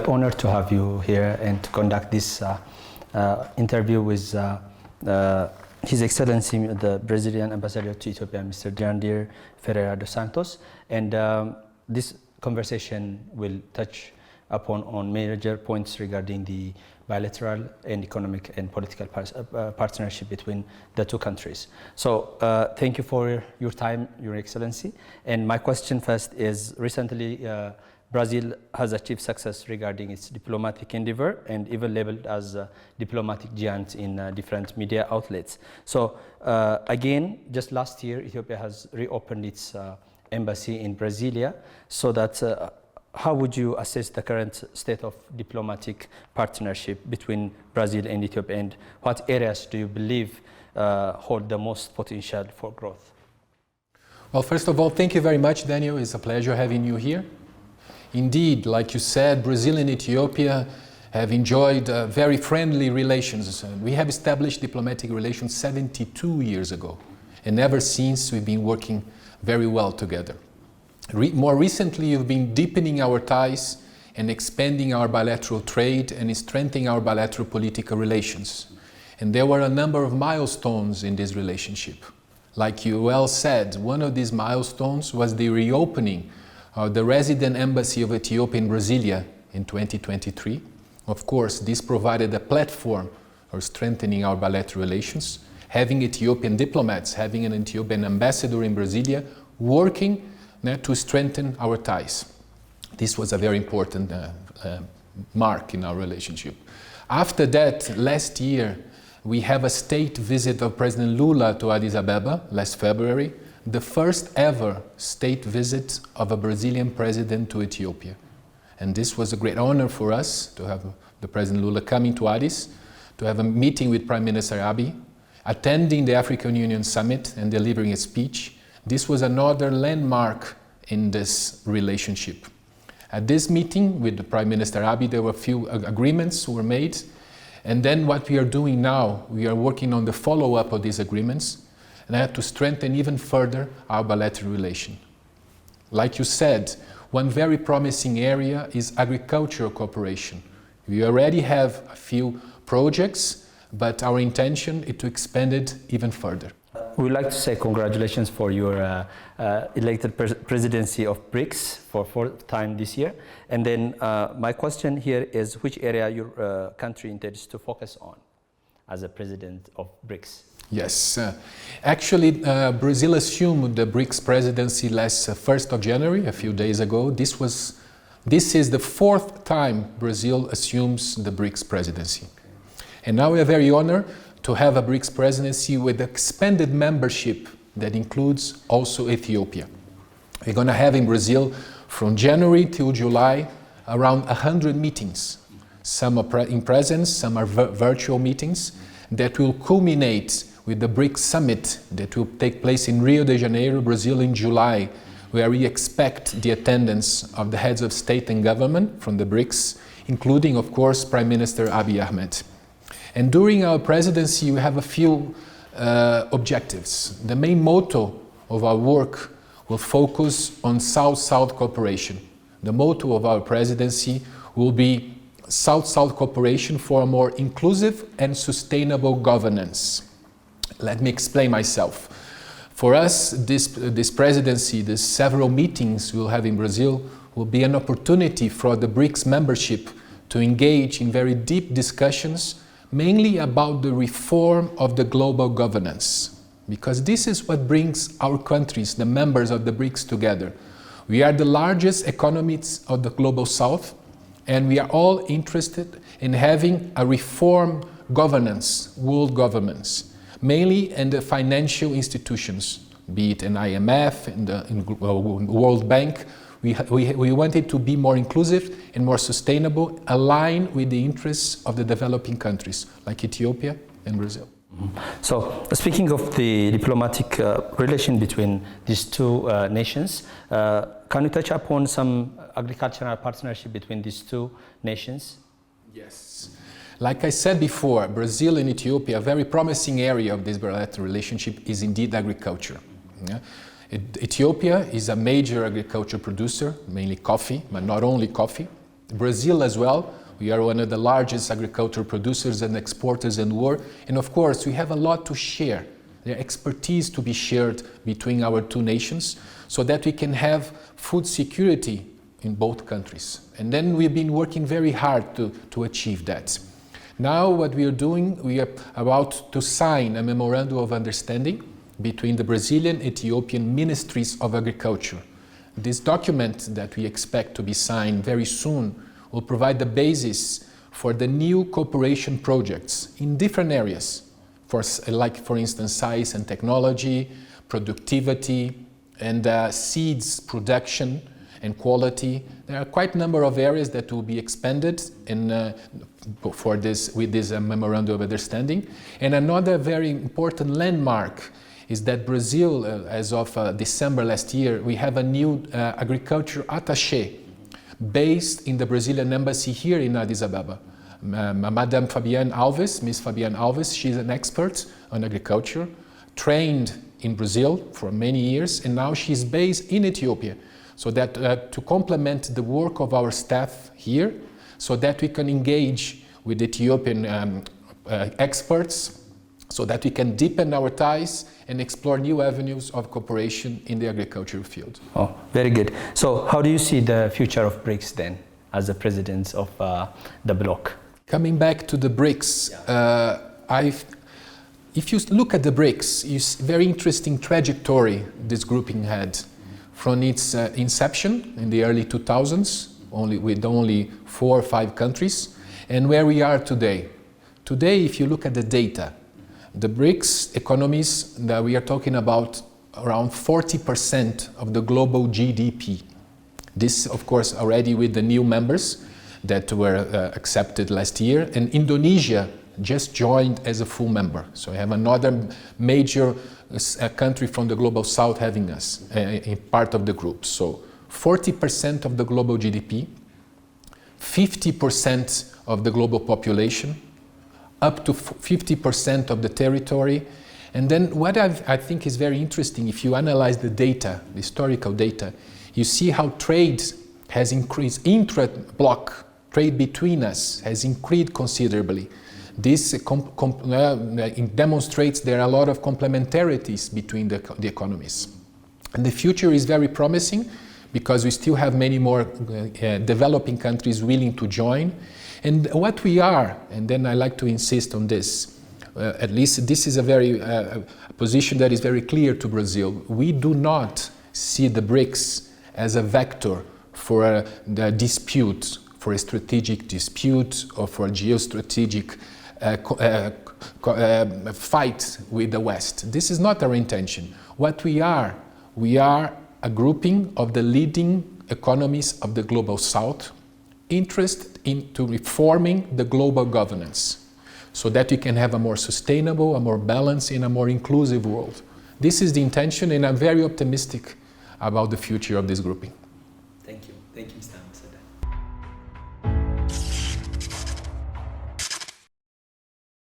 honored to have you here and to conduct this interview with His Excellency, the Brazilian Ambassador to Ethiopia, Mr. Jandir Ferreira dos Santos. And this conversation will touch upon on major points regarding the bilateral and economic and political partnership between the two countries. So thank you for your time, Your Excellency. And my question first is, recently Brazil has achieved success regarding its diplomatic endeavor and even labeled as a diplomatic giant in different media outlets. So again, just last year, Ethiopia has reopened its embassy in Brasilia. So that how would you assess the current state of diplomatic partnership between Brazil and Ethiopia, and what areas do you believe hold the most potential for growth? Well, first of all, thank you very much, Daniel. It's a pleasure having you here. Indeed, like you said, Brazil and Ethiopia have enjoyed very friendly relations. We have established diplomatic relations 72 years ago, and ever since we've been working very well together. More recently, you've been deepening our ties and expanding our bilateral trade and strengthening our bilateral political relations. And there were a number of milestones in this relationship. Like you well said, one of these milestones was the reopening of the resident embassy of Ethiopia in Brasilia in 2023. Of course, this provided a platform for strengthening our bilateral relations, having Ethiopian diplomats, having an Ethiopian ambassador in Brasilia, working to strengthen our ties. This was a very important mark in our relationship. After that, last year, we have a state visit of President Lula to Addis Ababa last February, the first ever state visit of a Brazilian president to Ethiopia. And this was a great honor for us to have the President Lula coming to Addis, to have a meeting with Prime Minister Abiy, attending the African Union Summit and delivering a speech. This was another landmark in this relationship. At this meeting with the Prime Minister Abiy, there were a few agreements were made. And then what we are doing now, we are working on the follow-up of these agreements and to strengthen even further our bilateral relation. Like you said, one very promising area is agricultural cooperation. We already have a few projects, but our intention is to expand it even further. We would like to say congratulations for your elected presidency of BRICS for fourth time this year. And then my question here is, which area your country intends to focus on as a president of BRICS? Yes, actually Brazil assumed the BRICS presidency last 1st of January, a few days ago. This is the fourth time Brazil assumes the BRICS presidency. And now we are very honored to have a BRICS presidency with expanded membership that includes also Ethiopia. We're going to have in Brazil from January till July around 100 meetings. Some are in presence, some are virtual meetings that will culminate with the BRICS summit that will take place in Rio de Janeiro, Brazil in July, where we expect the attendance of the heads of state and government from the BRICS, including, of course, Prime Minister Abiy Ahmed. And during our presidency, we have a few objectives. The main motto of our work will focus on South-South cooperation. The motto of our presidency will be South-South cooperation for a more inclusive and sustainable governance. Let me explain myself. For us, this presidency, these several meetings we'll have in Brazil, will be an opportunity for the BRICS membership to engage in very deep discussions, mainly about the reform of the global governance. Because this is what brings our countries, the members of the BRICS, together. We are the largest economies of the global south, and we are all interested in having a reform governance, world governance, mainly in the financial institutions, be it an IMF, in the World Bank. We want it to be more inclusive and more sustainable, aligned with the interests of the developing countries, like Ethiopia and Brazil. So, speaking of the diplomatic relation between these two nations, can you touch upon some agricultural partnership between these two nations? Yes. Like I said before, Brazil and Ethiopia, a very promising area of this bilateral relationship is indeed agriculture. Yeah? Ethiopia is a major agriculture producer, mainly coffee, but not only coffee. Brazil as well. We are one of the largest agricultural producers and exporters in the world. And of course, we have a lot to share. There are expertise to be shared between our two nations so that we can have food security in both countries. And then we've been working very hard to achieve that. Now what we are doing, we are about to sign a memorandum of understanding between the Brazilian Ethiopian Ministries of Agriculture. This document that we expect to be signed very soon will provide the basis for the new cooperation projects in different areas, for instance, science and technology, productivity, and seeds production and quality. There are quite a number of areas that will be expanded with this memorandum of understanding. And another very important landmark is that Brazil, as of December last year, we have a new agriculture attaché based in the Brazilian embassy here in Addis Ababa. Madame Fabienne Alves, Miss Fabienne Alves, she's an expert on agriculture, trained in Brazil for many years, and now she's based in Ethiopia. So that to complement the work of our staff here, so that we can engage with Ethiopian experts, so that we can deepen our ties and explore new avenues of cooperation in the agricultural field. Oh, very good. So how do you see the future of BRICS then, as the president of the bloc? Coming back to the BRICS, if you look at the BRICS, it's a very interesting trajectory this grouping had. From its inception in the early 2000s, with only 4 or 5 countries, and where we are today. Today, if you look at the data, the BRICS economies that we are talking about around 40% of the global GDP. This, of course, already with the new members that were accepted last year, and Indonesia just joined as a full member. So we have another major country from the global south having us in part of the group. So 40% of the global GDP, 50% of the global population, up to 50% of the territory. And then what I think is very interesting, if you analyze the data, the historical data, you see how trade has increased, intra-block trade between us has increased considerably. This demonstrates there are a lot of complementarities between the economies. And the future is very promising because we still have many more developing countries willing to join. And what we are, and then I like to insist on this, at least this is a very position that is very clear to Brazil. We do not see the BRICS as a vector for the dispute, for a strategic dispute or for a geostrategic fight with the West. This is not our intention. What we are a grouping of the leading economies of the global south interested into reforming the global governance so that we can have a more sustainable, a more balanced, and a more inclusive world. This is the intention, and I'm very optimistic about the future of this grouping. Thank you. Thank you.